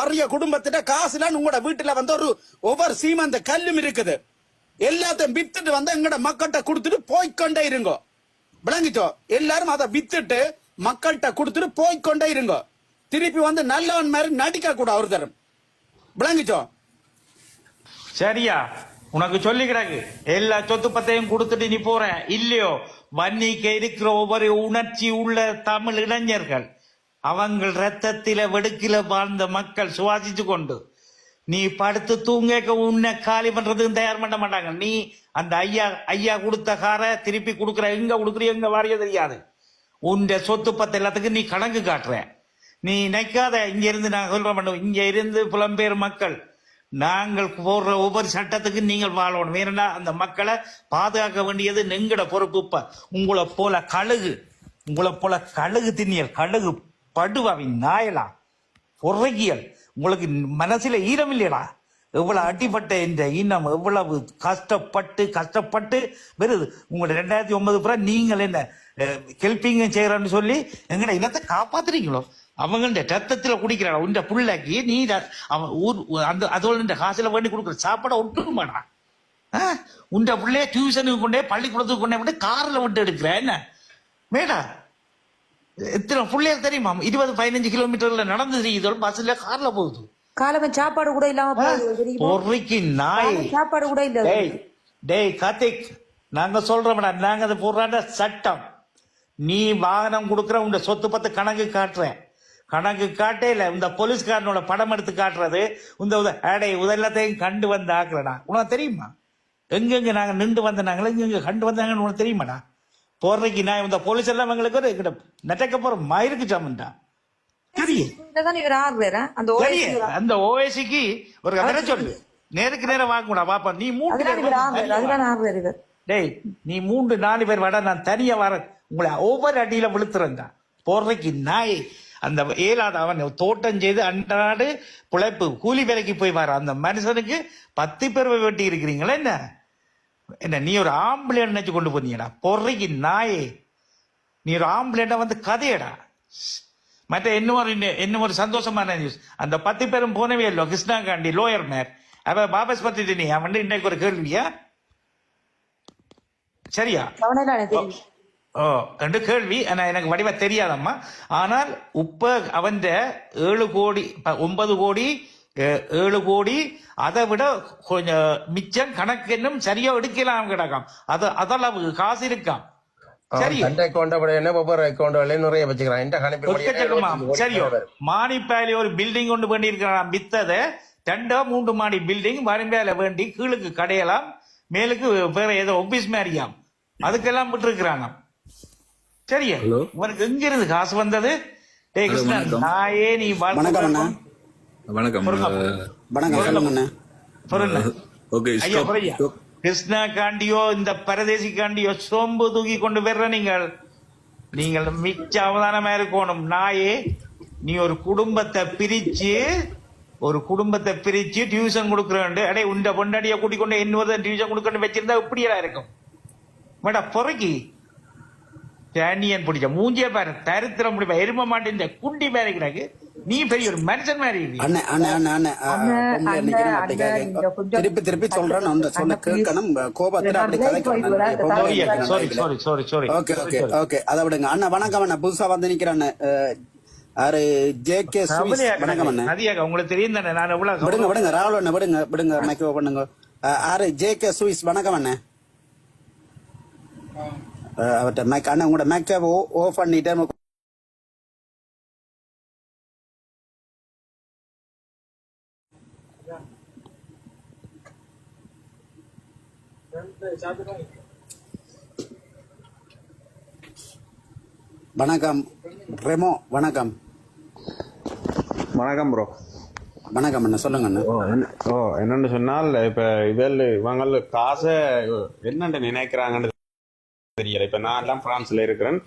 நிறைய குடும்பத்திட்ட காசுலாம் உங்களோட வீட்டுல வந்து ஒவ்வொரு சீமந்த கல்லும் இருக்குது. எல்லாத்தையும் வித்துட்டு வந்து எங்கட மக்கள்கிட்ட கொடுத்துட்டு போய்கொண்டே இருங்கோ. விளங்கிச்சோ? எல்லாரும் அதை வித்துட்டு மக்கள்கிட்ட கொடுத்துட்டு போய்கொண்டே இருங்கோ. திருப்பி வந்து நல்லவன் மாதிரி நடிக்க கூட ஒரு தரம். விளங்கிச்சோ? சரியா? உனக்கு சொல்லி கிடக்கு. எல்லா சொத்து பத்தையும் கொடுத்துட்டு நீ போற இல்லையோ, வன்னிக்க இருக்கிற ஒவ்வொரு உணர்ச்சி உள்ள தமிழ் இளைஞர்கள், அவங்க ரத்தத்தில வெடுக்கில வாழ்ந்த மக்கள் சுவாசிச்சு கொண்டு நீ படுத்து தூங்க உன்னை காலி பண்றதுக்கு தயார் பண்ண மாட்டாங்க. நீ அந்த ஐயா கொடுத்த கார திருப்பி கொடுக்குற, எங்க கொடுக்குற எங்க வாரிய தெரியாது. உன் சொத்து பத்து எல்லாத்துக்கும் நீ கணக்கு காட்டுற. நீ நினைக்காத இங்க இருந்து நான் சொல்ற பண்ணுவோம், இங்க இருந்து புலம்பெயர் மக்கள் நாங்கள் போடுற ஒவ்வொரு சட்டத்துக்கு நீங்கள் வாழணும். ஏன்னா அந்த மக்களை பாதுகாக்க வேண்டியது நெங்கட பொறுப்பு. இப்ப உங்களை போல கழுகு திண்ணியல், கழுகு படுவாவின் நாயலா பொறைகியல், உங்களுக்கு மனசுல ஈரம் இல்லையடா? எவ்வளவு அடிப்பட்ட இந்த இனம் எவ்வளவு கஷ்டப்பட்டு வருது. உங்களோட 2009 பிறகு நீங்கள் என்ன ஹெல்பிங் செய்யறன்னு சொல்லி எங்கட இனத்தை காப்பாத்துறீங்களோ? அவங்கள்ட ரத்தத்துல குடிக்கிறான் உண்ட புள்ளைக்கு நீ அவன் ஊர் அந்த அதோட காசுல வேண்டி கொடுக்குற சாப்பாடை ஒட்டுக்குமாடா? உண்ட பிள்ளைய டியூஷனுக்கு கொண்டே பள்ளிக்கூடத்துக்கு கொண்டே விட்டு கார்ல விட்டு எடுக்கிற என்ன மேடா? எத்தனை பிள்ளைகள் தெரியுமா? 20-15 கிலோமீட்டர்ல நடந்து தெரியுதோ, பஸ்ல கார்ல போகுது. காலமே சாப்பாடு கூட இல்லாம பொறைக்கு நாய் சாப்பாடு கூட இல்ல. டேய் கார்த்திக், நாங்க சொல்றோம்டா, நாங்க அதை போடுறாண்ட சட்டம். நீ வாகனம் கொடுக்குற, உங்க சொத்து பத்து கணக்கு காட்டே இல்ல. இந்த போலீஸ்காரனோட படம் எடுத்து காட்டுறது இந்த எல்லாத்தையும் கண்டு வந்து ஆக்குறடா. உனக்கு தெரியுமா எங்கெங்க நாங்க நின்று வந்தாங்களோ, எங்க கண்டு வந்தாங்கன்னு உனக்கு தெரியுமாடா? போடுறதுக்கு நான் இந்த போலீஸ் எல்லாம் எங்களுக்கு நெட்டக்க போற மயிருக்கு சாமண்டா. அந்த ஓஎசிக்கு ஒரு கதை சொல்லு, நேருக்கு நேரம் வாங்கக்கூடா பாப்பா. நீ 3 டேய், நீ 3-4 பேர் வாடா, நான் தனியா வரேன், உங்களை ஒவ்வொரு அடியில விழுத்துறேன்டா. போடுறதுக்கு நாய் அந்த ஏலாத அவன் தோட்டம் செய்து அன்றாடு பிழைப்பு கூலி வேலைக்கு போய் வர அந்த மனுஷனுக்கு 10 பேர் வெட்டி இருக்கிறீங்களா? என்ன நீ ஒரு ஆம்பளை நினைச்சு கொண்டு போனீங்கடா? பொறைக்கு நாயே, நீ ஒரு ஆம்பளை வந்து கதையடா. மற்ற இன்னும் ஒரு சந்தோஷமான நியூஸ், அந்த 10 பேரும் போனவே இல்லை கிருஷ்ணா காண்டி லோயர் மேர் அவ வாபஸ் பத்திட்டு நீ அவன் இன்னைக்கு ஒரு கேள்வியா? சரியா? ரெண்டு கேள்வி எனக்கு வடிவா தெரியாதம்மா. ஆனால் இப்ப அவன் 7 கோடி 9 கோடி 7 கோடி அதை விட கொஞ்சம் மிச்சம் கணக்கு இன்னும் சரியா எடுக்கலாம் கிடக்கும். அதெல்லாம் காசு இருக்காம். சரியோ? மானிப்பாலி ஒரு பில்டிங் கொண்டு பண்ணி இருக்கிறான், வித்தத 2-3 மாடி பில்டிங் மறுமையில வேண்டி கீழுக்கு கடையலாம், மேலுக்கு வேற ஏதோ ஆபீஸ் மாதிரியாம், அதுக்கெல்லாம் விட்டு இருக்கிறாங்க. சரியா? உனக்கு எங்க இருந்து காசு வந்தது? நாயே நீ கிருஷ்ணா காண்டியோ இந்த பரதேசி காண்டியோ சோம்பு தூக்கி கொண்டு வர்ற நீங்கள் மிச்ச அவதானமா இருக்கணும். நாயே, நீ ஒரு குடும்பத்தை பிரிச்சு டியூஷன் கொடுக்குறேன். அடே உண்ட பொண்டாடிய கூட்டிக் கொண்டு இன்னொரு டியூஷன் கொடுக்கணும் வச்சிருந்தா இப்படியெல்லாம் இருக்கும் மேடா? பொறைக்கு டேனியன் பிடிச்ச மூஞ்சிய பாரு, தரித்திரம் முடிப்பா, எரும மாட்டேன் குண்டி மேரிக்கிறாங்க. நீ பெரிய ஒரு மனுஷன் மாதிரி. திருப்பி சொல்றேன் கேட்கணும், கோபத்துல அப்படி கதைக்க. அதை விடுங்க அண்ணா. வணக்கம் அண்ணா, புதுசா வந்து நிக்கிறேன். ஜேகே சுவிஸ் வணக்கம் அண்ணா. உங்களுக்கு தெரியும் தானே நான் எவ்வளவு. விடுங்க ராகுல் அண்ணா, விடுங்க மைக்கோ பண்ணுங்க. ஜேகே சுவிஸ் வணக்கம் அண்ணா. அவர்கிட்ட மேக் அண்ணா உங்களோட மேக்கை ஓஃப் பண்ணிட்டு வணக்கம் ரெமோ. வணக்கம் ப்ரோ. வணக்கம் அண்ணா, சொல்லுங்க அண்ணா. என்னன்னு சொன்னால் இப்ப இதில் இவங்க காசை என்னன்னு நினைக்கிறாங்கன்னு தெரியல. இப்ப நான் எல்லாம் பிரான்ஸ்ல இருக்கிறேன்,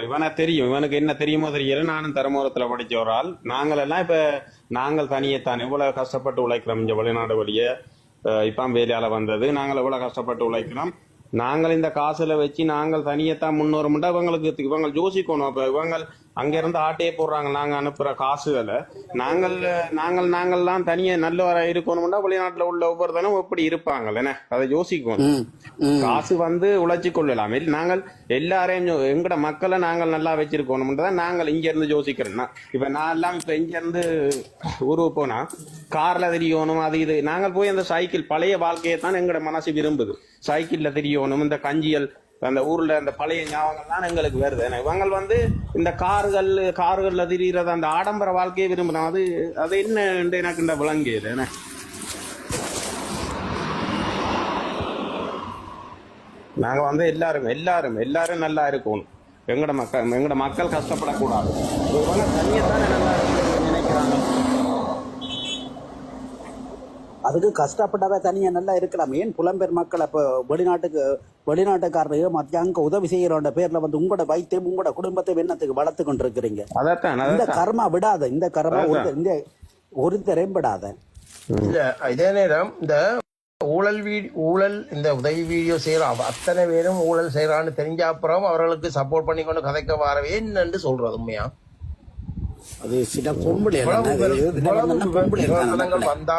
இவனை தெரியும், இவனுக்கு என்ன தெரியுமோ தெரியல. நானும் தரமூரத்துல படிச்ச ஒரு ஆள். நாங்களெல்லாம் இப்ப நாங்கள் தனியத்தான் எவ்வளவு கஷ்டப்பட்டு உழைக்கிறோம். இங்க வெளிநாடு வழிய இப்ப வேலையால வந்தது, நாங்கள் எவ்வளவு கஷ்டப்பட்டு உழைக்கிறோம். நாங்கள் இந்த காசுல வச்சு நாங்கள் தனியத்தான் முன்னோருமுண்டா இவங்க யோசிக்கணும். அப்ப இவங்க அங்க இருந்து ஆட்டையே போடுறாங்க நாங்க அனுப்புற காசுகளை. நாங்கள்லாம் தனியா நல்லவரா இருக்கணும்னா வெளிநாட்டுல உள்ள ஒவ்வொருத்தனும் எப்படி இருப்பாங்கல்ல, அதை யோசிக்கணும். காசு வந்து உழைச்சி கொள்ளலாம். நாங்கள் எல்லாரையும் எங்கட மக்களை நாங்கள் நல்லா வச்சிருக்கணும்ன்றதான் நாங்கள் இங்க இருந்து யோசிக்கிறோம். இப்ப நான் எல்லாம் இப்ப இங்க இருந்து ஊருக்கு போனா கார்ல தெரியணும், அது இது. நாங்கள் போய் அந்த சைக்கிள் பழைய வாழ்க்கையை தான் எங்கட மனசு விரும்புது. சைக்கிள்ல தெரியணும், இந்த கஞ்சியல், அந்த ஊர்ல அந்த பழைய ஞாபகங்கள் தான் எங்களுக்கு வருது. இவங்க வந்து இந்த கார்கள்ல திரியிறது, அந்த ஆடம்பர வாழ்க்கையை விரும்புறோம். அது என்ன எனக்கு இந்த விளங்கியது என்ன. நாங்க வந்து எல்லாரும் நல்லா இருக்கணும். எங்கட மக்கள் கஷ்டப்படக்கூடாது. தண்ணியத்தானே நல்லா நினைக்கிறாங்க. அதுக்கு கஷ்டப்பட்டவ தனியா நல்லா இருக்கலாம். ஏன் புலம்பெயர் மக்கள் அப்ப வெளிநாட்டுக்காரரையோ மத்தியாங்க உதவி செய்யறோட பேர்ல வந்து உங்களோட வைத்தியம் உங்களோட குடும்பத்தை என்னத்துக்கு வளர்த்து கொண்டிருக்கிறீங்க? இந்த கர்மா விடாத, இந்த கர்மா இந்த ஒருத்தரையும் விடாத. இல்ல இதே நேரம் இந்த ஊழல் இந்த உதவி வீடியோ செய்யற அத்தனை பேரும் ஊழல் செய்யறான்னு தெரிஞ்ச அப்புறம் அவர்களுக்கு சப்போர்ட் பண்ணி கொண்டு கதைக்க வரவே என்னன்னு சொல்றது உண்மையா? அது சில பொம்பளை விமர்சனங்கள் வந்தா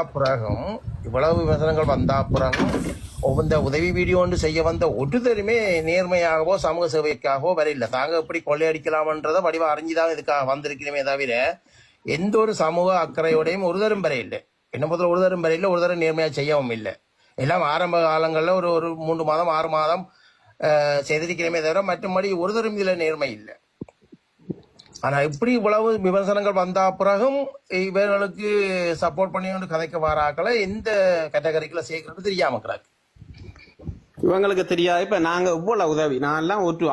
பிறகும் இந்த உதவி வீடியோ செய்ய வந்த ஒருத்தருமே நேர்மையாகவோ சமூக சேவைக்காகவோ வரையில்லை. தாங்க எப்படி கொள்ளையடிக்கலாம்ன்றதை வடிவ அறிஞ்சுதான் இதுக்காக வந்திருக்கிறோமே தவிர எந்த ஒரு சமூக அக்கறையோடையும் ஒருதரும் வரையில்லை. என்ன முதல்ல ஒருதரும் வரையில்லை, ஒருதரும் நேர்மையா செய்யவும் இல்லை. எல்லாம் ஆரம்ப காலங்களில் ஒரு 3 மாதம் 6 மாதம் செய்திருக்கிறோமே தவிர மற்றபடி ஒருதரும் இதுல நேர்மை இல்லை. ஆனா இப்படி இவ்வளவு விமர்சனங்கள் வந்தா பிறகும் இவர்களுக்கு சப்போர்ட் பண்ணி கதைக்க வராக்களை எந்த கேட்டகரிக்குள்ள சேர்க்கறது தெரியாம இருக்கிறாங்க. இவங்களுக்கு தெரியாது. இப்ப நாங்க இவ்வளவு உதவி, நான் எல்லாம் ஒரு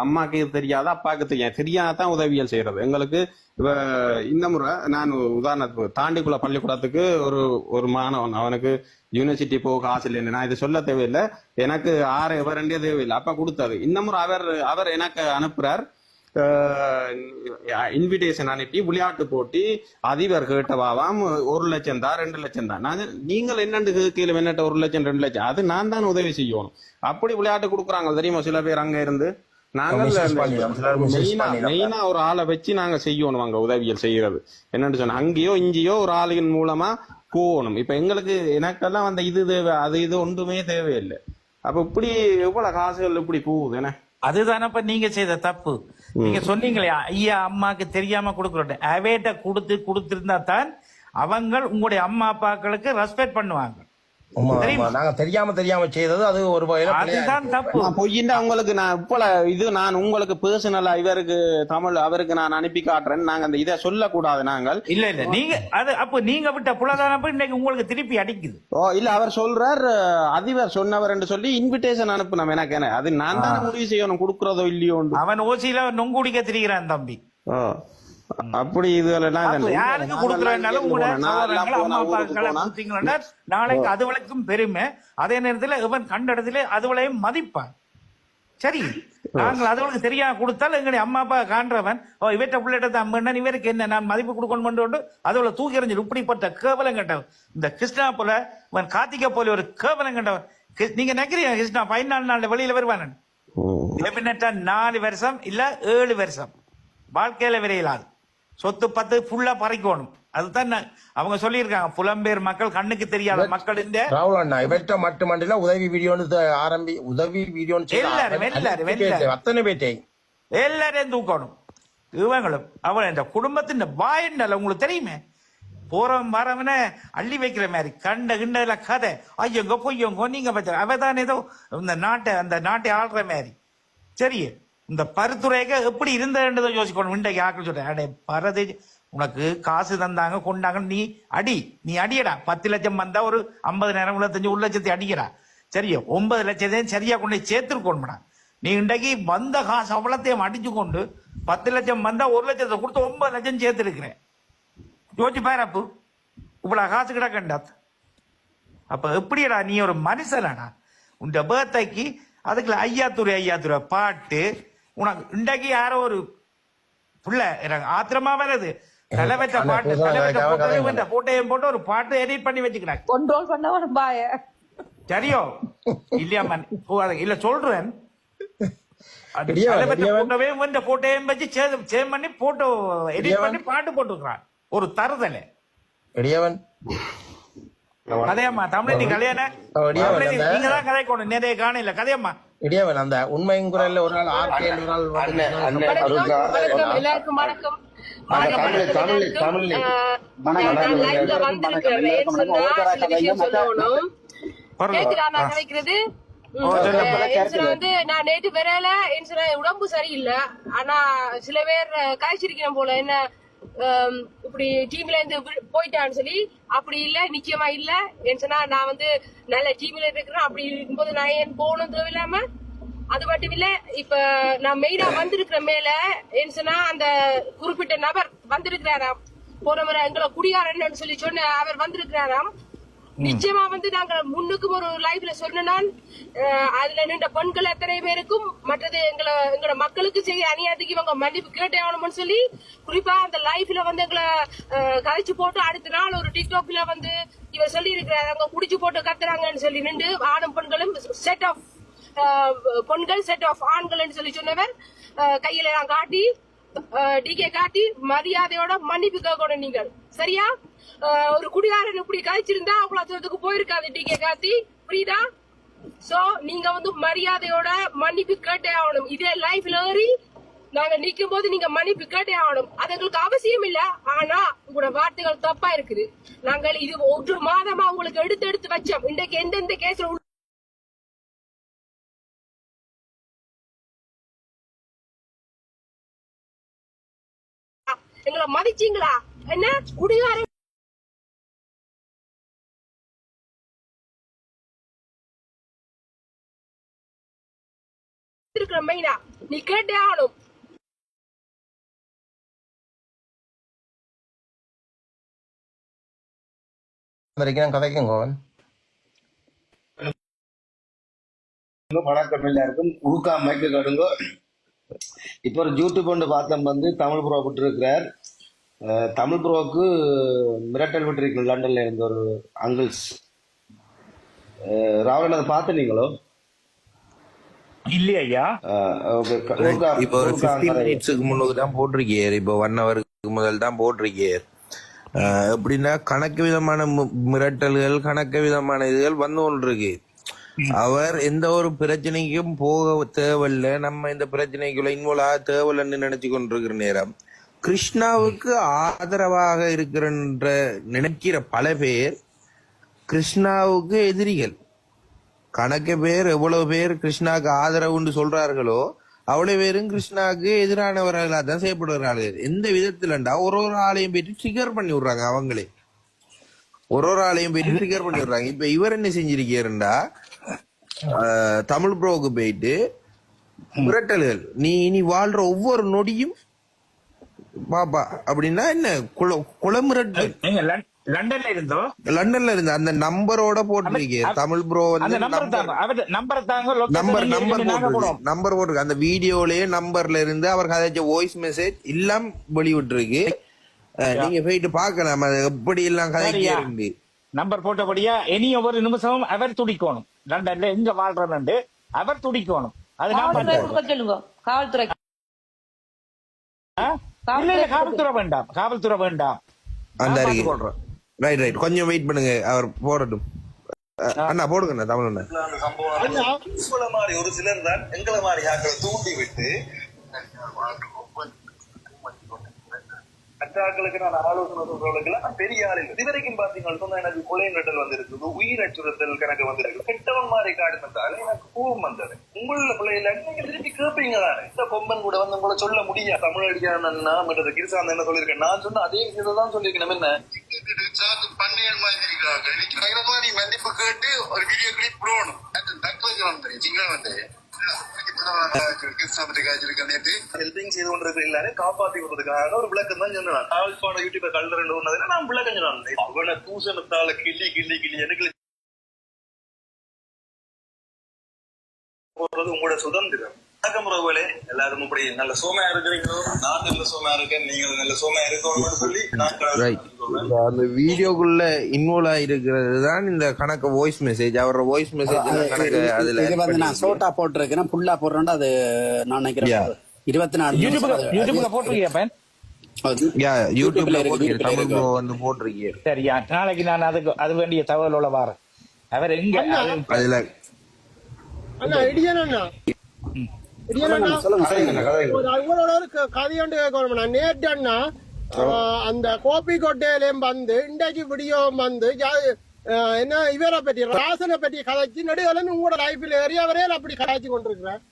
அம்மாக்கு தெரியாத, அப்பாவுக்கு தெரியாதான் உதவியல் செய்யறது எங்களுக்கு. இப்ப இந்த முறை நான் உதாரணத்துக்கு தாண்டிக்குள்ள பள்ளிக்கூடத்துக்கு ஒரு மாணவன், அவனுக்கு யூனிவர்சிட்டி போக காசு இல்லைன்னு நான் இது சொல்ல தேவையில்லை, எனக்கு 6 2 தேவையில்லை, அப்ப கொடுத்தது. இந்த முறை அவர் எனக்கு அனுப்புறார் இன்விடேஷன் அனுப்பி விளையாட்டு போட்டி அதிபர் கேட்டவாவாம் 1 லட்சம் தான் 2 லட்சம் தான். நீங்கள் என்னண்டு கீழே என்னட்ட 1 லட்சம் 2 லட்சம், அது நான் தான் உதவி செய்யணும். அப்படி விளையாட்டு கொடுக்குறாங்க தெரியுமா சில பேர் அங்க இருந்து. நாங்கள் மெயினா ஒரு ஆளை வச்சு நாங்க செய்யணும் அங்க உதவியல் செய்யறது. என்னன்னு சொன்னா அங்கேயோ இங்கேயோ ஒரு ஆளின் மூலமா போகணும். இப்ப எனக்கெல்லாம் அந்த இது தேவை, அது இது ஒன்றுமே தேவையில்லை. அப்ப இப்படி எவ்வளவு காசுகள் இப்படி போகுது என்ன. அதுதானப்ப நீங்க செய்த தப்பு. நீங்க சொன்னீங்களே ஐயா அம்மாக்கு தெரியாம கொடுக்கறோம், அவேட்ட கொடுத்திருந்தா தான் அவங்க உங்களுடைய அம்மா அப்பாக்களுக்கு ரெஸ்பெக்ட் பண்ணுவாங்க. நாங்க தெரியாம செய்தது அது ஒரு அதுதான் தப்பு. பொய்யின்றா உங்களுக்கு நான் உங்களுக்கு பர்சனலா இவருக்கு தமிழ் அவருக்கு நான் அனுப்பி காட்டுறேன். நாங்க அந்த இதை சொல்லக்கூடாது. நாங்கள் இல்ல நீங்க அது அப்ப நீங்க விட்ட புலதானப்ப இன்னைக்கு உங்களுக்கு திருப்பி அடிக்குது. இல்ல அவர் சொல்றார் அதிபர் சொன்னவர் என்று சொல்லி இன்விடேஷன் அனுப்புனோம். எனக்கு என்ன அது நான் தானே முடிவு செய்யணும் கொடுக்கறதோ இல்லையோ. அவன் ஓசியில நொங்குடிக்க திரிகிறான் தம்பி. அப்படி யாருக்கு கொடுக்கறதுனாலும் நாளைக்கு அதுவளைக்கும் பெருமை. அதே நேரத்தில் இவன் கண்ட இடத்துல அதுவளையும் மதிப்பான். சரி, நாங்கள் அதுவளுக்கு தெரியாம கொடுத்தாலும் எங்களுடைய அம்மா அப்பா காண்றவன் இவற்ற பிள்ளைகிட்ட அம்மன்னா இவருக்கு என்ன நான் மதிப்பு கொடுக்கணும் கொண்டு அதுவளை தூக்கி எறிஞ்சு இப்படிப்பட்ட கேவலம் கண்டவன். இந்த கிருஷ்ணா போல இவன் கார்த்திகா போல ஒரு கேவலம் கண்டவன். நீங்க நினைக்கிறீங்க கிருஷ்ணா 14 நாள் வெளியில வருவான்? 4 வருஷம் இல்ல 7 வருஷம் வாழ்க்கையில விரையிலாது. சொத்து 10 ஃபுல்லா பறிக்கணும். அதுதான் அவங்க சொல்லியிருக்காங்க. புலம்பெயர் மக்கள் கண்ணுக்கு தெரியாத மக்கள் இந்த இவற்றை மட்டுமல்ல உதவி வீடியோ உதவி வீடியோ அத்தனை பேட்டை எல்லாரையும் தூக்கணும். இவங்களும் அவன் இந்த குடும்பத்தின் வாயண்டல உங்களுக்கு தெரியுமே, போறவன் வரவன அள்ளி வைக்கிற மாதிரி கண்ட கிண்டல கதை ஐயங்க பொய்யங்க நீங்க பச்ச அவதான் ஏதோ அந்த நாட்டை ஆள்ற மாதிரி. சரி, இந்த பருத்துறைக எப்படி இருந்ததுன்றதை யோசிக்கணும். இன்றைக்கு ஆக்கள் சொல்றேன் பரதே உனக்கு காசு தந்தாங்க கொண்டாங்க, நீ அடியடா. 10 லட்சம் வந்தா ஒரு 50,000 75 1 லட்சத்தை அடிக்கிறா. சரியா 9 லட்சத்தையும் சரியா கொண்டு சேர்த்துருக்கோம்டா. நீ இன்றைக்கு வந்த காசு அவ்வளத்தையும் அடிச்சு கொண்டு 10 லட்சம் வந்தா 1 லட்சத்தை கொடுத்து 9 லட்சம் சேர்த்துருக்கிறேன். யோசிச்சு பாரு, அப்பு இவ்வளவு காசு கிடக்கண்டா. அப்ப எப்படியடா நீ ஒரு மனுஷனாடா? உன் பேர்த்தைக்கு அதுக்குள்ள ஐயாத்துறை பாட்டு உனக்கு இன்றைக்கு யாரோ ஒரு புள்ள ஆத்திரமா வருது தலைவச்ச பாட்டு போட்டையும் போட்டு ஒரு பாட்டு எடிட் பண்ணி வச்சுக்கிறாங்க. கண்ட்ரோல் பண்ண பாய சரியோ இல்லையா? இல்ல சொல்றேன் போட்டோவே போட்டோவையும் வச்சு சேம் பண்ணி போட்டோ எடிட் பண்ணி பாட்டு போட்டுக்கிறான். ஒரு தருதலை இடியவன் கதையம்மா தமிழ் நீ கல்யாணம் நீங்க தான் கதைக்கணும். நிறைய காணல கதையம்மா இடியவன் அந்த உண்மையின் குரல்ல ஒரு நாள் ஆர்கேல் ஒரு நாள் எல்லாருக்கும் வணக்கம். நான் நேற்று வரையில உடம்பு சரியில்லை. ஆனா சில பேர் காய்ச்சிருக்கிறேன் போல என்ன இப்படி டீம்ல இருந்து போயிட்டான்னு சொல்லி. அப்படி இல்ல, நிச்சயமா இல்ல. ஏன்னா நான் நல்ல டீம்ல இருக்கிறேன். அப்படி இருக்கும்போது நான் ஏன் போகணும் தேவையில்லாம. அது மட்டும் இல்ல, இப்ப நான் மெயினா வந்திருக்கிற மேல என்ன அந்த குறிப்பிட்ட நபர் வந்திருக்கிறாராம். போன முறை எங்களை குடியாரன்னு சொல்லி சொன்ன அவர் வந்திருக்கிறாராம். நிச்சயமா நாங்க முன்னுக்கும் ஒரு லைஃப்ல சொன்னால் அதுல நின்ற பெண்கள் எத்தனை பேருக்கும் மற்றது எங்களோட மக்களுக்கு செய்ய அநியாயத்துக்கு இவங்க மன்னிப்பு கேட்டே ஆகணும்னு சொல்லி குறிப்பா அந்த லைஃப்ல எங்களை கதைச்சு போட்டு அடுத்த நாள் ஒரு டிக்டாக்ல இவர் சொல்லி இருக்கிறார் அங்க குடிச்சு போட்டு கத்துறாங்கன்னு சொல்லி நின்று ஆணும் பெண்களும் செட் ஆஃப் பெண்கள் செட் ஆஃப் ஆண்கள் சொல்லி சொன்னவர் கையில நான் காட்டி டிகே காட்டி மரியாதையோட மன்னிப்பு கேட்கணும் நீங்கள். சரியா? ஒரு குடிகாரன் இப்படி கழிச்சிருந்தா அவ்வளவு தூரத்துக்கு போயிருக்காது டிகே காட்டி. புரியுதா? சோ நீங்க மரியாதையோட மன்னிப்பு கேட்டே ஆகணும். இதே லைஃப்ல ஏறி நாங்க நிக்கும் போது நீங்க மன்னிப்பு கேட்டே ஆகணும். அது எங்களுக்கு அவசியம் இல்ல. ஆனா உங்களோட வார்த்தைகள் தப்பா இருக்குது. நாங்கள் இது ஒரு மாதமா உங்களுக்கு எடுத்து வச்சோம். இன்றைக்கு எந்தெந்த கேஸ்ல எங்களை மதிச்சீங்களா? என்ன குடிகார இருக்கிற மெயினா நீ கேட்டே ஆகணும். கதைக்கும் கோவன். வணக்கம் எல்லாருக்கும். உருக்கா மைக்கு கடுங்க. இப்போ ஒரு யூடியூப் ஒன்று பார்த்தோம் தமிழ் ப்ரோ விட்டுருக்கிறார். தமிழ் ப்ரோவுக்கு மிரட்டல் விட்டுருக்கு லண்டன்ல இருந்து ஒரு அங்கிள்ஸ். ராவல் அதை பார்த்து நீங்களோ இல்லையா? இப்போ ஒரு 15 மினிட்ஸுக்கு முன்னுக்கு தான் போட்டிருக்கியார். இப்போ 1 ஹவருக்கு முதல் தான் போட்டிருக்கியார். எப்படின்னா கணக்கு விதமான மிரட்டல்கள் கணக்கு விதமான இதுகள் வந்து கொண்டு இருக்கு. அவர் எந்த ஒரு பிரச்சனைக்கும் போக தேவையில்ல, நம்ம இந்த பிரச்சனைக்குள்ள இன்வால்வ் ஆக தேவையில்லைன்னு நினைச்சு கொண்டிருக்கிற நேரம் கிருஷ்ணாவுக்கு ஆதரவாக இருக்கிற நினைக்கிற பல பேர் கிருஷ்ணாவுக்கு எதிரிகள். கணக்கு பேர் எவ்வளவு பேர் கிருஷ்ணாவுக்கு ஆதரவுன்னு சொல்றார்களோ அவ்வளவு பேரும் கிருஷ்ணாவுக்கு எதிரானவர்களாக தான் செய்யப்படுகிறார்கள். எந்த விதத்துலண்டா ஒரு ஆளையும் போயிட்டு ட்ரிகர் பண்ணி விடுறாங்க. அவங்களே ஒரு ஆளையும் போயிட்டு ட்ரிகர் பண்ணி விடுறாங்க. இப்ப இவர் என்ன செஞ்சிருக்கீருண்டா தமிழ் ப்ரோவுக்கு போயிட்டு மிரட்டல்கள், நீ இனி வாழ்ற ஒவ்வொரு நொடியும் பாப்பா அப்படின்னா என்ன குளமிரட்டல். லண்டன்ல இருந்தோ அந்த நம்பரோட போட்டிருக்கீங்க. தமிழ் ப்ரோ நம்பர் போட்டிருக்கு. அந்த வீடியோலயே நம்பர்ல இருந்து அவர் கதைச்ச வாய்ஸ் மெசேஜ் எல்லாம் வெளிவிட்டுருக்கு. நீங்க போயிட்டு பாக்கலாம் அது எப்படி எல்லாம் கதைக்கு நம்பர் போட்டபடியா இனி ஒவ்வொரு நிமிஷமும் அவர் துடிக்கணும். லண்டன்ல எங்க வாழ்றன்னு அவர் துடிக்கணும். அது சொல்லுங்க காவல்துறை. காவல்துறை வேண்டாம், காவல்துறை வேண்டாம். அந்த ரைட் கொஞ்சம் வெயிட் பண்ணுங்க, அவர் போடட்டும். அண்ணா போடுங்க தமிழ் அண்ணா. மாதிரி ஒரு சிலர் தான் எங்களை மாதிரி ஆக்களை தூண்டி விட்டு மற்றாக்களுக்கு நான் ஆலோசனை சொல்றவர்களுக்கு எல்லாம் பெரிய ஆள் இல்லை. இதுவரைக்கும் பாத்தீங்கன்னா எனக்கு கொலை நட்டல் வந்திருக்குது, உயிர் அச்சுறுத்தல் கணக்கு வந்திருக்கு. கெட்டவன் மாதிரி காட்டுனதால எனக்கு கோபம் வந்தது. உங்கள பிள்ளைல நீங்க திருப்பி கேட்பீங்க தானே. இந்த கொம்பன் கூட உங்களை சொல்ல முடியாது. தமிழ் அடிக்கானா கிருசாந்த் என்ன சொல்லியிருக்கேன், நான் சொன்ன அதே விஷயத்தை தான் சொல்லியிருக்கேன். என்ன பண்ணையல் மாதிரி இருக்கிறாங்க. நீ மன்னிப்பு கேட்டு ஒரு வீடியோ கிளிப் போடணும். காப்பாத்தி விடுறதுக்காக ஒரு விளக்கம் தான் சொன்னான். யூடியூப் கல்றேன் நான் விளக்கம் சொன்னேன். அவனை தூசணத்தால கிள்ளி கிள்ளி கிள்ளி எனக்கு போடுறது உங்களோட சுதந்திரம். வணக்கம் உறவுகளே, எல்லாரும் இப்படி நல்ல சோமையா இருக்கிறீங்களோ? நான் நல்ல சோமையா இருக்கேன், நீங்க நல்ல சோமையா இருக்கணும்னு சொல்லி நான் அந்த வீடியோக்குள்ள இன்வால்வ் ஆயிருக்கிறது தான் இந்த கணக்கு வாய்ஸ் மெசேஜ். அவரோட வாய்ஸ் மெசேஜ் கணக்கு அதுல இது வந்து நான் சோட்டா போட்டிருக்கிறேன், புல்லா போடுறேன். அது நான் நினைக்கிறேன் 24 யூடியூப்ல போட்டிருக்கியா? யூடியூப்ல தமிழ் ப்ரோ வந்து போட்டிருக்கீங்க. சரியா, நாளைக்கு நான் அதுக்கு அது வேண்டிய தகவலோட வாரேன். அவர் எங்க அதுல அண்ணா இடியன் அண்ணா உங்களோட ஒரு கதையோண்டு கேட்கணும். நேற்று அண்ணா அந்த கோப்பி கொட்டையிலையும் வந்து இன்றைக்கு வீடியோ வந்து என்ன இவரை பற்றி ராசனை பற்றி கதைச்சு நடுவில் உங்களோட லைஃப்ல ஏறி அவரே அப்படி கதைச்சு கொண்டிருக்கிறேன்.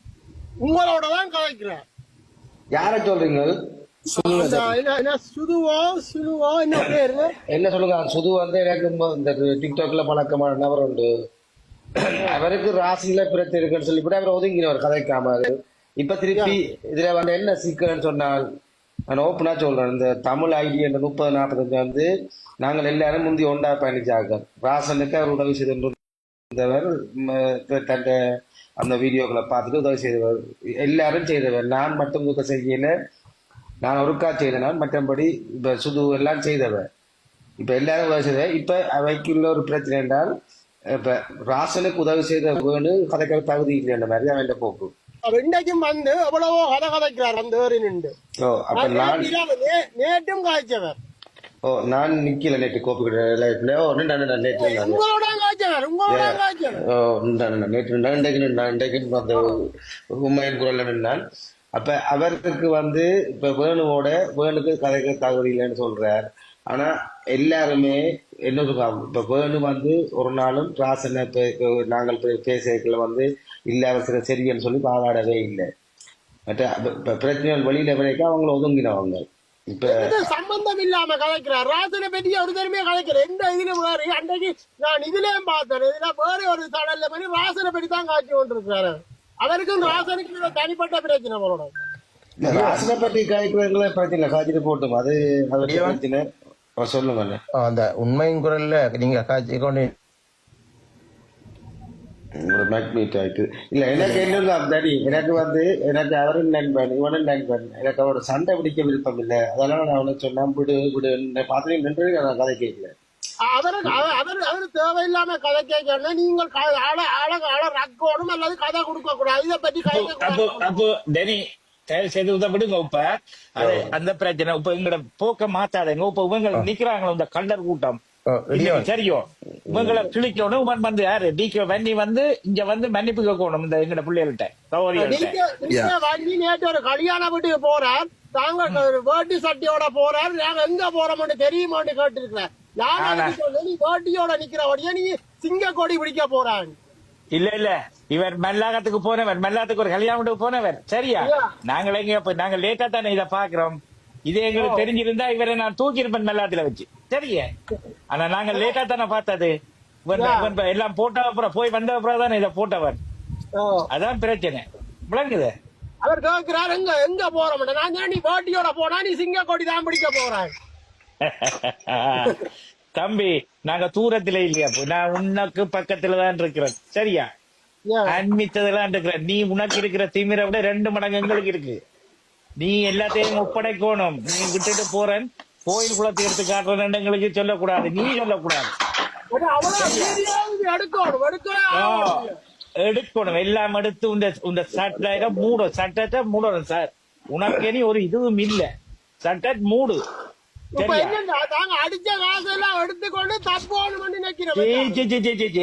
உங்களோட தான் கதைக்கிறேன். யார சொல்றீங்க? சுதுவோ சுலுவோ என்ன பேரு என்ன சொல்லுங்க? சுது வந்து எனக்கு இந்த டிக்டாக்ல பழக்கமான நபர் உண்டு. அவருக்கு ராசியில பிரச்சனை இருக்குன்னு சொல்லிவிட்டு அவர் ஒதுங்கினவர் கதைக்காம. இப்ப திருப்பி இதுல வந்து என்ன சிக்கல்னு சொன்னால், நான் ஓப்பனா சொல்றேன், இந்த தமிழ் ஐடி என்ற 30-45 வந்து நாங்கள் எல்லாரும் முந்தி ஒண்டா பயணிச்சாங்க. ராசனுக்கு அவர் உதவி செய்தவர், தன் அந்த வீடியோக்களை பார்த்துட்டு உதவி செய்தவர், எல்லாரும் செய்தவர். நான் மட்டும் உதவி செய்யல, நான் ஒருக்கா செய்தேன். மற்றபடி இப்ப சுது எல்லாம் செய்தவர். இப்ப எல்லாரும் உதவி செய்த. இப்ப அவைக்குள்ள ஒரு பிரச்சனை என்றால், இப்ப ராசனுக்கு உதவி செய்த வேணும் கதைக்கிற தகுதி இல்லைன்ற மாதிரி அவன் போக்கு. இன்றைக்கும் வந்து எவ்வளவோ கதை கதைக்கிறார் அந்த நின்று. அப்ப நான் நேற்றும் காய்ச்சவர். நான் நிக்கல நேற்று கோப்பி நேற்று உண்மையின் குரல் நின்றான். அப்ப அவருக்கு வந்து இப்ப வேணுவோட வேணுக்கு கதைக்க தகுதி இல்லைன்னு சொல்றார். ஆனா எல்லாருமே என்ன சொல்றாங்க, இப்ப வேணு வந்து ஒரு நாளும் ராசனை நாங்கள் பேசல வந்து இல்ல அவசரம் சரின்னு சொல்லி பாராடவே இல்லை. மற்ற பிரச்சனைகள் வெளியில வரைக்கும் அவங்கள ஒதுங்கினவங்க. இப்ப சம்பந்தம் இல்லாம கலைக்கிறார். ராசனை பற்றி ஒரு தடமே கலைக்கிறேன். எந்த இதுல வேறு அன்றைக்கு நான் இதுலயும் பார்த்தேன். இதுல வேற ஒரு தடல்ல பண்ணி ராசனை பற்றி தான் காட்சி கொண்டிருக்கிறாரு. அவருக்கும் ராசனுக்கு தனிப்பட்ட பிரச்சனை போல. ராசனை பற்றி காய்க்கிறவங்களே பிரச்சனை காய்ச்சிட்டு போட்டும், அது பிரச்சனை சொல்லுங்க. அந்த உண்மையின் குரல்ல நீங்க காட்சி கொண்டு ஒரு மேக்மீட் ஆயிட்டு இல்ல. எனக்கு என்ன எனக்கு வந்து எனக்கு அவரும் நண்பன், இவனும் நண்பன். எனக்கு அவரோட சண்டை பிடிக்க விருப்பம் இல்லை. அதனால நான் அவனுக்கு சொன்னா விடு விடு பாத்திரம் நின்று நான் கதை கேட்கல. அவரு தேவையில்லாம கதை கேட்கணும். நீங்கள் ரக்கோடும் அல்லது கதை கொடுக்க கூடாது. இதை பற்றி அப்போ டெனி தயவு செய்து விடுங்க. இப்ப அந்த பிரச்சனை இப்ப எங்கட போக்க மாத்தாதங்க. இப்ப இவங்க நிக்கிறாங்களோ இந்த கண்டர் கூட்டம், சரியோ இவங்களை கிழிக்கணும். இவன் வந்து யாரு டிகே வன்னி வந்து இங்க வந்து மன்னிப்பு கேட்கணும் இந்த எங்கட பிள்ளைகள்கிட்ட வன்னி. நேற்று ஒரு கல்யாண வீட்டுக்கு போறார், தாங்க வேட்டி சட்டியோட போறார். நாங்க எங்க போறோம்னு தெரியுமான்னு கேட்டிருக்கிறேன். நீ வேட்டியோட நிக்கிறவடியா நீ சிங்க கொடி பிடிக்க போறான். இல்ல இல்ல, இவர் மல்லாகத்துக்கு போனவர், மல்லாத்துக்கு ஒரு கல்யாணத்துக்கு போனவர். சரியா, நாங்கள் எங்க நாங்க லேட்டா தானே இதை பாக்குறோம். இதே எங்களுக்கு தெரிஞ்சிருந்தா இவரை நான் தூக்கிருப்பேன் மல்லாத்துல வச்சு. சரியா, ஆனா நாங்க லேட்டா தானே பார்த்தது. எல்லாம் போட்ட அப்புறம் போய் வந்த அப்புறம் தானே இதை போட்டவர். அதான் பிரச்சனை. விளங்குது? அவர் கேட்கிறார் எங்க எங்க போறோம். நான் நீ வேட்டியோட போனா நீ சிங்க கொடி தான் பிடிக்க போறான். தம்பி, நாங்க தூரத்துல இல்லையா, நான் உனக்கு பக்கத்துலதான் இருக்கிறேன். சரியா, அன்மித்ததெல்லாம் இருக்கிறேன். நீ உனக்கு இருக்கிற திமிரை விட 2 மடங்கு எங்களுக்கு இருக்கு. நீ எல்லாத்தையும் ஒப்படைக்கணும். நீ விட்டுட்டு போறேன் கோயில் குளத்தை எடுத்து காட்டுறேன் எங்களுக்கு சொல்லக்கூடாது. நீ சொல்லக்கூடாது. எடுக்கணும், எல்லாம் எடுத்து உந்த சட்டை மூடும். சட்டத்தை மூடணும் சார். உனக்கு இனி ஒரு இதுவும் இல்ல. சட்டை மூடு.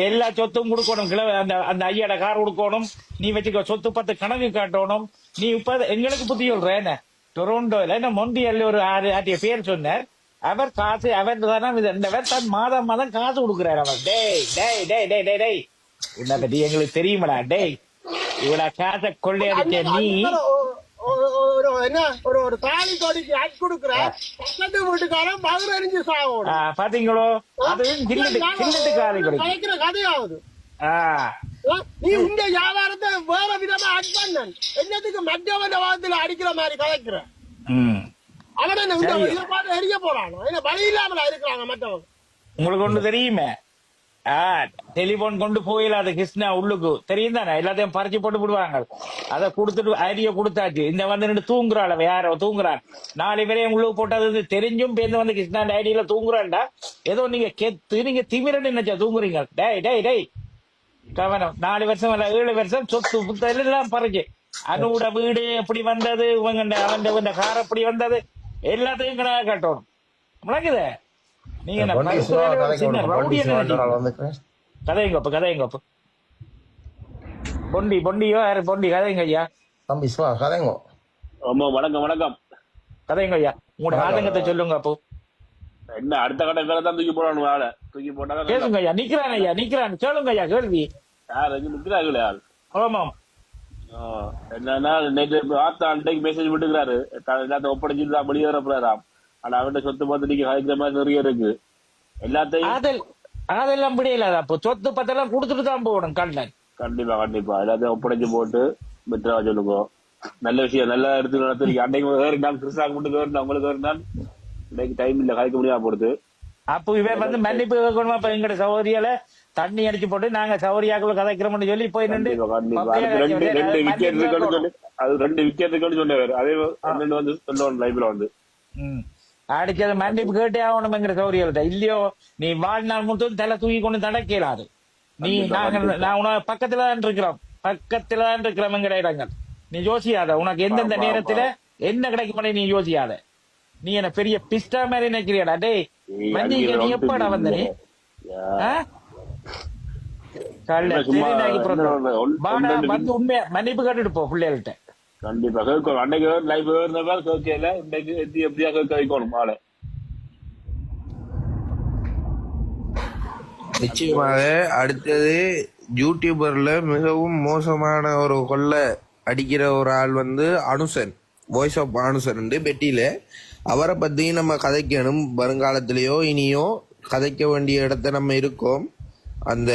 எல்லா சொத்தும் கொடுக்கணும். அந்த ஐயாட கார் கொடுக்கணும். நீ வச்சுக்க சொத்து 10 கணக்கு காட்டணும். நீ இப்ப எங்களுக்கு புத்தி சொல்ற என்ன டொரண்டோல என்ன மொண்டியல்ல ஒரு ஆட்டிய பேர் சொன்னார். அவர் காசு அவர் தான் மாதம் மாதம் காசு கொடுக்குறாரு. அவர் டேய் டேய் டேய் டேய் டேய் டேய் உன்னை பத்தி எங்களுக்கு தெரியுமாடா. டேய் இவட காசை கொள்ளையடிச்ச நீ ஒரு தாலி கொடிக்கு ஆட் கொடுக்குற பக்கத்து வீட்டுக்காரன் பகுரறிஞ்சு சாகும். பாத்தீங்களோ, அதுவும் கலைக்கிற கதையாவது. நீ உங்க வியாபாரத்தை வேற விதமா ஆட் பண்ண என்னத்துக்கு மற்றவன் வாதத்துல அடிக்கிற மாதிரி கலைக்கிற. அவன் இதை பார்த்து எரிய போறான். என்ன பலி இல்லாமல இருக்கிறாங்க மற்றவங்க. உங்களுக்கு ஒண்ணு தெரியுமே, டெலிபோன் கொண்டு போயிடாது கிருஷ்ணா உள்ளுக்கு தெரியும் தானே, எல்லாத்தையும் பறிச்சு போட்டு விடுவாங்க. அதை கொடுத்துட்டு ஐடியா கொடுத்தாச்சு. இந்த வந்து நின்று தூங்குறாள், யாரோ தூங்குறான், 4 பேரையும் உள்ளுக்கு போட்டது தெரிஞ்சும் பேருந்து வந்து கிருஷ்ணா ஐடியில தூங்குறான்டா. ஏதோ நீங்க கெத்து நீங்க திமிரன்னு நினைச்சா தூங்குறீங்க. டேய் டேய் டேய் கவனம். 4 வருஷம் 7 வருஷம் சொத்து புத்தகம் எல்லாம் பறிச்சு, அனுட வீடு எப்படி வந்தது, இவங்க அவன் கார் எப்படி வந்தது, எல்லாத்தையும் கணக்கு கட்டணும். முழங்குதே நீங்க என்ன சின்ன ரவுடி கதைங்கப்ப பொண்டியோ யாரு பொண்டி கதைங்க ஐயா. தம்பி சிவா கதைங்கோ. ஆமா வணக்கம் வணக்கம். கதைங்க ஐயா, உங்களோட ஆதங்கத்தை சொல்லுங்க. அப்போ என்ன அடுத்த கட்ட வேலை தான் தூக்கி போடணும், வேலை தூக்கி போட்டா கேளுங்க ஐயா. நிக்கிறான் ஐயா, நிக்கிறான். கேளுங்க ஐயா கேள்வி. யார் நிக்கிறாங்களே ஆள். ஆமாம். என்னன்னா நேற்று ஆத்தா அன்றைக்கு மெசேஜ் விட்டுக்கிறாரு, எல்லாத்தையும் ஒப்படைச்சிட்டு தான் வெளியே வரப்போறாராம். ஆனா அவன்கிட்ட சொத்து பார்த்து நீங்க கதைக்கிற மாதிரி நிறைய இருக்கு எல்லாத்தையும். அதெல்லாம் முடியல. அப்போ சொத்து பத்தெல்லாம் கொடுத்துட்டு தான் போகணும் கண்ணன். கண்டிப்பா கண்டிப்பா எல்லாத்தையும் ஒப்படைச்சு போட்டு மித்ரா சொல்லுங்க. நல்ல விஷயம், நல்லா எடுத்து நடத்துறீங்க. அன்னைக்கு வேறுனான் கிருஷ்ணாக்கு மட்டும் வேறுனா உங்களுக்கு வேறுனான், இன்னைக்கு டைம் இல்ல கதைக்க முடியாம போடுது. அப்போ இவன் வந்து மன்னிப்பு கேட்கணுமா? இப்ப எங்கட சௌரியால தண்ணி அடிச்சு போட்டு நாங்க சௌரியாக்கள் கதைக்கிறோம்னு சொல்லி போய் நின்று 2 விக்கெட் இருக்குன்னு சொல்லி அது 2 விக்கெட் இருக்குன்னு சொன்னவர். அதே வந்து சொல்லுவாங்க லைவ்ல வந்து அடிச்சது மன்னிப்பு கேட்டே ஆகணும் எங்கிற சௌரியல்ட்ட. இல்லையோ நீ வாழ்நாள் மட்டும் தலை தூக்கி கொண்டு நடக்கலாது. நீ நான் உனக்கு பக்கத்துலதான் இருக்கிறோம் எங்கட இடங்கள். நீ யோசியாத உனக்கு எந்தெந்த நேரத்துல என்ன கிடைக்கும் நீ யோசியாத. நீ என்ன பெரிய பிஸ்டா மாதிரி நினைக்கிறியாடா? டேய் மன்னிக்க நீ எப்படா வந்த நீ? வந்து உண்மையா மன்னிப்பு கேட்டுட்டு போ பிள்ளைகள்கிட்ட. கண்டிப்பா கேட்கணும். அன்னைக்கு லைவ் இருந்தப்ப கேட்கல, இன்னைக்கு எப்படியா கேட்க வைக்கணும் ஆளை. நிச்சயமாக. அடுத்தது யூடியூபர்ல மிகவும் மோசமான ஒரு கொள்ளை அடிக்கிற ஒரு ஆள் வந்து அனுசன், வாய்ஸ் ஆஃப் அனுசன் பெட்டியில. அவரை பத்தி நம்ம கதைக்கணும். வருங்காலத்திலேயோ இனியோ கதைக்க வேண்டிய இடத்த நம்ம இருக்கோம். அந்த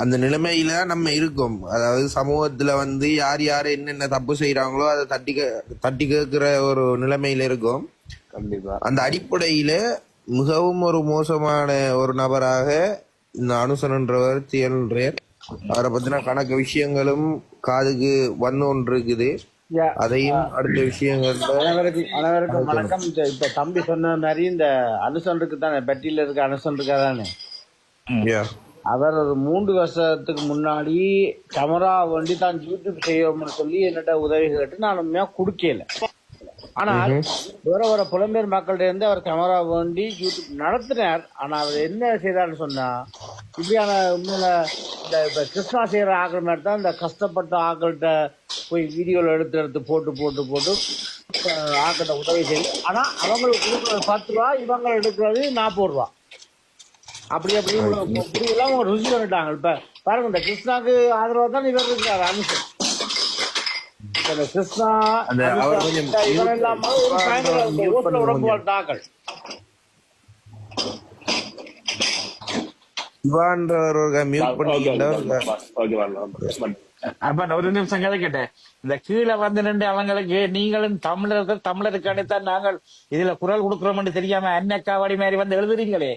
அந்த நிலைமையில நம்ம இருக்கோம். அதாவது சமூகத்துல வந்து யார் யார் என்னென்ன தப்பு செய்யறாங்களோ அதை தட்டி கேட்கிற ஒரு நிலைமையில இருக்கும். கண்டிப்பா அந்த அடிப்படையில மிகவும் ஒரு மோசமான ஒரு நபராக இந்த அனுசன் என்றவர் திகழ்கிறார். அவரை பத்தின கணக்கு விஷயங்களும் காதுக்கு வந்து ஒன்று இருக்குது. அதையும் அடுத்த விஷயங்கள் அனைவருக்கும் வணக்கம். இப்ப தம்பி சொன்ன மாதிரி இந்த அனுசன் இருக்கு தானே, பெட்டியில இருக்க அனுசன் இருக்காதானே, அவர் ஒரு 3 வருஷத்துக்கு முன்னாடி கேமரா வண்டி தான் யூடியூப் செய்வோம்னு சொல்லி என்னட்ட உதவி கேட்டு நான் உண்மையா குடுக்கல. ஆனால் வேற புலம்பெயர் மக்கள்கிட்ட இருந்து அவர் கேமரா வண்டி யூடியூப் நடத்தினார். ஆனா அவர் என்ன செய்யறாருன்னு சொன்னா, இப்படியான உண்மையில இந்த இப்ப கிருஷ்ணா செய்யற ஆக்கள் மாதிரி தான் இந்த கஷ்டப்பட்ட ஆக்கள்கிட்ட போய் வீடியோல எடுத்து போட்டு ஆக்கிட்ட உதவி செய்யுது. ஆனா அவங்களுக்கு கொடுக்குறது 10 ரூபா, இவங்க எடுக்கிறது 40 ரூபா. அப்படி எல்லாம் ஒரு ருசி பண்ணிட்டாங்க. இப்ப பாருங்க, இந்த கிருஷ்ணாக்கு ஆதரவா தான் இவர் இருக்காரு அனுசன். கிருஷ்ணா இவன் இல்லாம ஒரு பயங்கர உடம்பு தாக்கல். ஒரு நிமிஷம் கதை கேட்டேன். இந்த கீழே வந்து நின்று அவங்களுக்கு நீங்களும் தமிழருக்கானத்தான் நாங்கள் இதுல குரல் கொடுக்கிறோம்னு தெரியாம அன்னக்காவாடி மாதிரி வந்து எழுதுறீங்களே.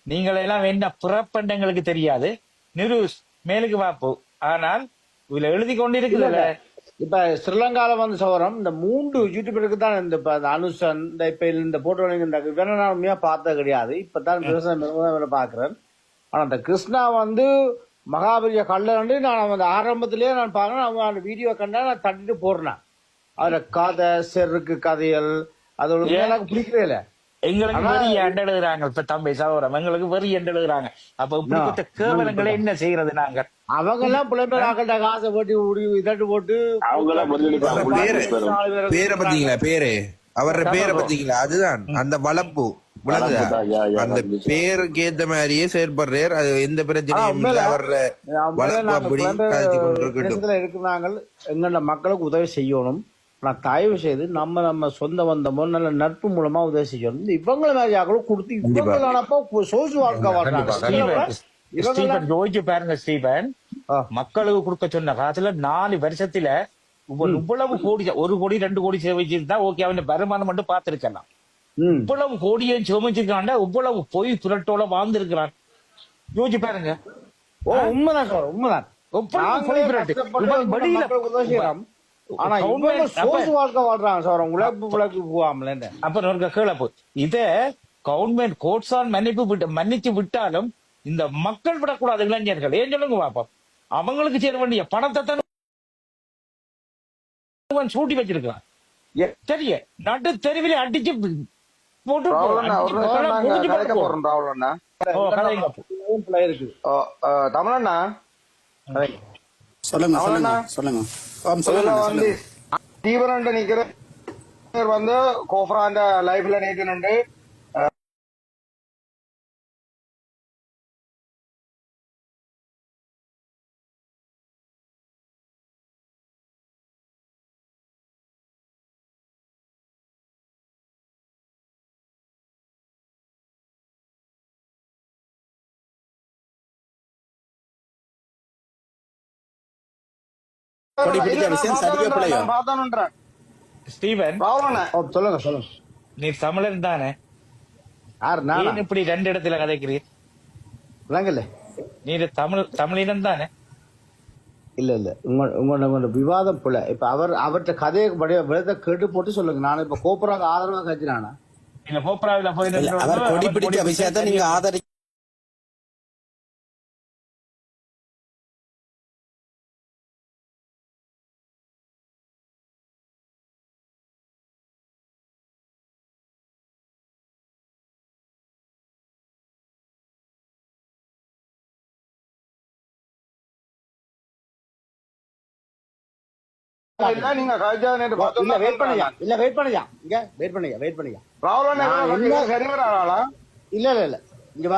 நீங்கள் எல்லாம் என்ன புறப்பண்டங்களுக்கு தெரியாது. நிரூஸ் மேலுக்கு வாப்பு. ஆனால் இதுல எழுதி கொண்டிருக்குதுல்ல. இப்ப ஸ்ரீலங்கால வந்து சௌரம் இந்த 3 யூடியூபருக்கு தான் இந்த அனுசன் இந்த போட்டோ இவனை நான் உண்மையா பார்த்தது கிடையாது. இப்பதான் விவசாயம் பாக்குறேன். ஆனா இந்த கிருஷ்ணா வந்து மகாபலிய கல்லு நான் அந்த ஆரம்பத்திலேயே நான் பாக்குறேன். அவங்க அந்த வீடியோ கண்டா நான் தட்டிட்டு போடுறேன். அதுல கதை செருக்கு கதைகள் அதோட எனக்கு பிடிக்கவே இல்லை. எங்களுக்கு வெறி எண்டு எழுதுறாங்க. இப்ப தம்பி சகோதரம் எங்களுக்கு வெறி எண்டு எழுதுறாங்க. அப்ப இப்படிப்பட்ட கேவலங்களை என்ன செய்யறது நாங்க? அவங்க எல்லாம் புலம்பெயர் ஆக்கள்கிட்ட காசை போட்டு இதட்டு போட்டு பேரை பத்தீங்களா? அவர பேரை பத்தீங்களா? அதுதான் அந்த வளர்ப்பு விளங்குதா? அந்த பேருக்கு ஏத்த மாதிரியே செயல்படுறாரு. அது எந்த பிரச்சனையும் இருக்கிறாங்க. எங்களோட மக்களுக்கு உதவி செய்யணும். நான் தயவு செய்து நம்ம சொந்த வந்தமோ நல்ல நட்பு மூலமா உதவி செய்யணும். இவங்களை மாதிரி கொடுத்து இவங்களானப்போ சோசு வாழ்க்கை வாழ்றாங்க. யோசிச்சு பாருங்க ஸ்டீபன், மக்களுக்கு கொடுக்க சொன்ன காலத்துல 4 வருஷத்துல இவ்வளவு கோடி, 1 கோடி 2 கோடி சேமிச்சிருந்தா ஓகே, அவன் வருமானம் மட்டும் பார்த்திருக்கலாம். இவ்வளவு கோடியும் சேமிச்சிருக்கான்டா, இவ்வளவு பொய் புரட்டோட வாழ்ந்திருக்கிறான். யோசிச்சு பாருங்க. உண்மைதான் சார், உண்மைதான். எப்படி நாங்களே போய்பிரட்டு. கஷ்டப்பட்டு இவன் வெளியில மக்களுக்கு உதவி செய்யறோம். ஆனா இவங்க கவர்மெண்ட் சோசு வாழ்க்கை வாழ்றாங்க சார், உழைப்பு போகாமல. அப்புறம் ஒரு கீழே போய் இத கவர்மெண்ட் கோர்ட்ஸால் மன்னிச்சு விட்டாலும் இந்த மக்கள் விடக்கூடாது. இளைஞர்கள் ஏன் சொல்லுங்க பாப்போம். அவங்களுக்கு சேர வேண்டிய பணத்தை தான் சூட்டி வச்சிருக்கான். தெரிய நடு தெருவிலே அடிச்சு போட்டு தமிழண்ணா சொல்லுங்க சொல்லுங்க சொல்லுங்க வந்து தீவிரம் நிக்கிற வந்து கோஃப்ராண்ட லைஃப்ல நேற்று ஸ்டீவன் சொல்லுங்க சொல்லுங்க. நீ தமிழன் தானே? ஏன் இப்படி ரெண்டு இடத்துல கதைக்கிறீர்? நீ தமிழினம் தானே? இல்ல இல்ல, உங்களோட விவாதம் போல. இப்ப அவர்கிட்ட கதையை விடத்தை கேட்டு போட்டு சொல்லுங்க. நான் இப்ப கோப்பராக ஆதரவாக கட்சினானா? இல்ல கோப்பராவில போய் அவர் கொடி பிடிச்ச விஷயத்தை நீங்க ஆதரி நீங்க வெயிட் பண்ணியா? இல்ல வெயிட் பண்ணியா? இங்க வெயிட் பண்ணியா? வெயிட் பண்ணியா? இல்ல இல்ல இல்ல, இங்க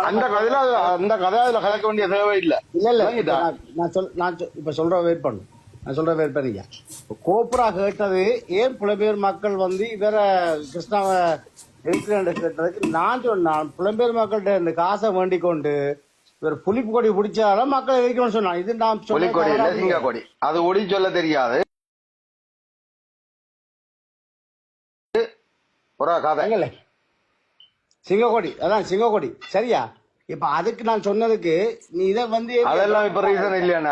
அந்த கதையில கலக்க வேண்டிய தேவை இல்ல. இல்ல இல்ல, நான் இப்ப சொல்ற வெயிட் பண்ணு. நான் சொல்ற வெயிட் பண்ணியா? கோப்ரா கேட்டது ஏன் புலம்பெயர் மக்கள் வந்து இவர கிருஷ்ணாவை இருக்கிற கேட்டதுக்கு நான் சொன்னான், புலம்பெயர் மக்கள்கிட்ட இந்த காசை வேண்டிக் கொண்டு இவர் புலிப்பு கொடி பிடிச்சாலும் மக்களை எரிக்கணும்னு சொன்னான். இது நான் சிங்க கொடி அது ஒடி சொல்ல தெரியாது ஒரு கதை. சிங்கக்கொடி, அதான் சிங்கக்கொடி, சரியா? இப்ப அதுக்கு நான் சொன்னதுக்கு நீ இதை வந்து அதெல்லாம் இப்ப ரீசன் இல்லையானே?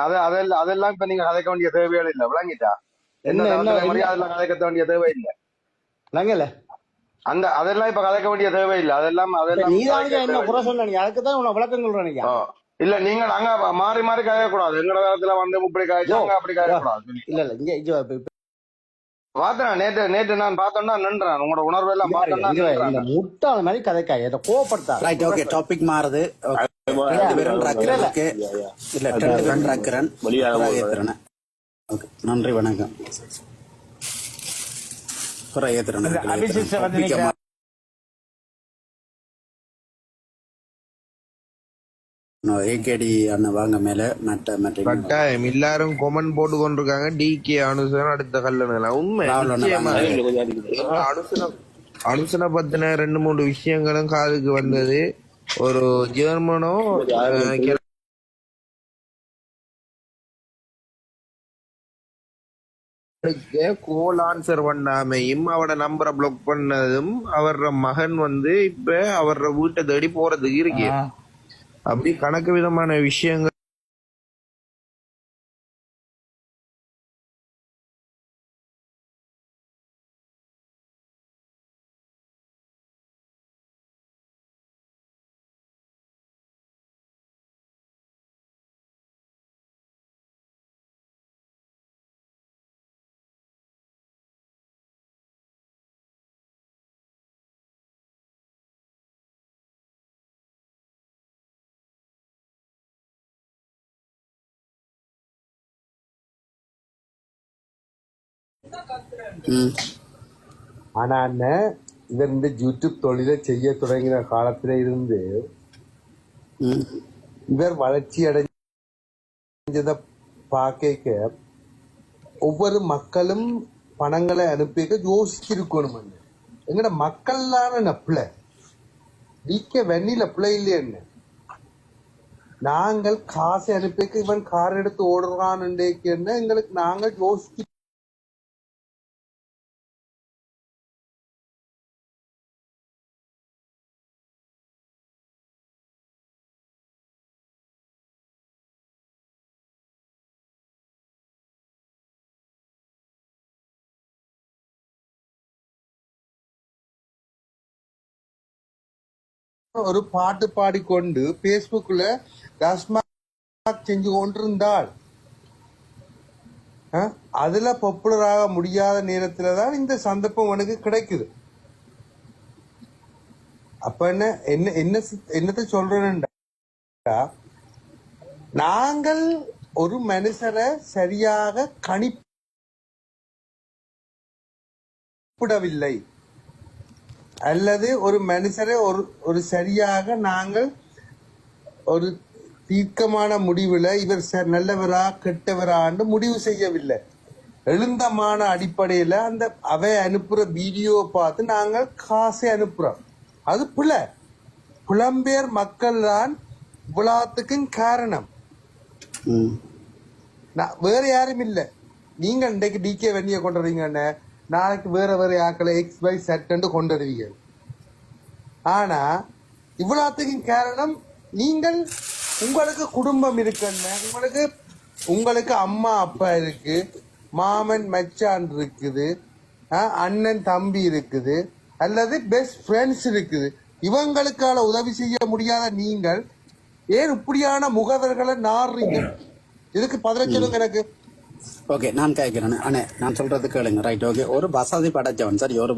அதெல்லாம் இப்ப நீங்க கதைக்க வேண்டிய தேவையே இல்ல. விளங்கிட்டா? என்ன அதெல்லாம் கதைக்க வேண்டிய தேவை இல்ல. விளங்கல? அதெல்லாம் இப்ப கதைக்க வேண்டிய தேவை இல்ல. அதெல்லாம் நீதான் என்ன குறை சொன்ன? அதுக்குதான் உன விளக்கம் சொல்றேன். இல்ல நீங்க நாங்க மாறி மாறி காயக்கூடாது. எங்கட காலத்துல வந்து இப்படி காய்ச்சாங்க அப்படி காயக்கூடாது. இல்ல இல்ல, இங்க பார்த்தேன் நேற்று நான் பார்த்தோம்னா நின்றேன். உங்களோட உணர்வு எல்லாம் இந்த முட்டாள் மாதிரி கதைக்காய் இதை கோவப்படுத்தா. ரைட், ஓகே, டாபிக் மாறுது. நன்றி, வணக்கம். ஏகேடி அண்ணன் வாங்க மேல கட்டாயம் எல்லாரும் கொமெண்ட் போட்டு கொண்டிருக்காங்க. டிகே அனுசனம் அடுத்த கல்லணை உண்மை. அனுசனை பத்தின 2-3 விஷயங்களும் காதுக்கு வந்தது. ஒரு ஜெர்மனோ கோல் ஆன்சர் பண்ணாமையும் அவட நம்பரை பிளாக் பண்ணதும் அவர மகன் வந்து இப்ப அவர வீட்டை தேடி போறதுக்கு இருக்கு. அப்படி கணக்கு விதமான விஷயங்கள் ஆனா அண்ணன் இவர் இந்த யூடியூப் தொழிலை செய்ய தொடங்கின காலத்துல இருந்து இவர் வளர்ச்சி அடைஞ்சத பார்க்க ஒவ்வொரு மக்களும் பணங்களை அனுப்பிக்க யோசிச்சிருக்கணும். எங்கட மக்கள். 2 வெண்ணில பிள்ளை இல்லையா? நாங்கள் காசை அனுப்பிக்க இவன் கார் எடுத்து ஓடுறான்னு எங்களுக்கு நாங்கள் யோசிச்சு ஒரு பாட்டு பாடிக்கொண்டு பேஸ்புக்ல டாஸ்மாக் செஞ்சு கொண்டிருந்தாள். அதுல பாப்புலர் ஆக முடியாத நேரத்துலதான் இந்த சந்தர்ப்பம் உனக்கு கிடைக்குது. அப்ப என்னத்தை சொல்றேன்டா, நாங்கள் ஒரு மனுஷரை சரியாக கணிப்பிடவில்லை, அல்லது ஒரு மனுஷரை ஒரு சரியாக நாங்கள் ஒரு தீர்க்கமான முடிவுல இவர் நல்லவரா கெட்டவரான்னு முடிவு செய்யவில்லை. எழுந்தமான அடிப்படையில அந்த அவை அனுப்புற வீடியோவை பார்த்து நாங்கள் காசை அனுப்புறோம். அது புலம்பெயர் மக்கள் தான் இவ்வளவுக்கும் காரணம், வேற யாரும் இல்லை. நீங்க இன்றைக்கு டிகே வெண்ணிய கொண்டு வரீங்கன்னு நாளைக்கு வேற ஆக்களை XY Z கொண்டு வருவீங்க. ஆனா இவ்வளவுக்கும் காரணம் நீங்கள். உங்களுக்கு குடும்பம் இருக்குன்னு, உங்களுக்கு அம்மா அப்பா இருக்கு, மாமன் மச்சான் இருக்குது, அண்ணன் தம்பி இருக்குது, அல்லது பெஸ்ட் ஃப்ரெண்ட்ஸ் இருக்குது. இவங்களுக்கான உதவி செய்ய முடியாத நீங்கள் ஏன் இப்படியான முகவர்களை நாடுறீங்க? இதுக்கு பதில் சொல்லுங்க எனக்கு. ஓகே, நான் கேட்கிறேன் அண்ணே, நான் சொல்றது கேளுங்க. Right, okay. ஒரு வசதி படைச்சவன், சரி, ஒரு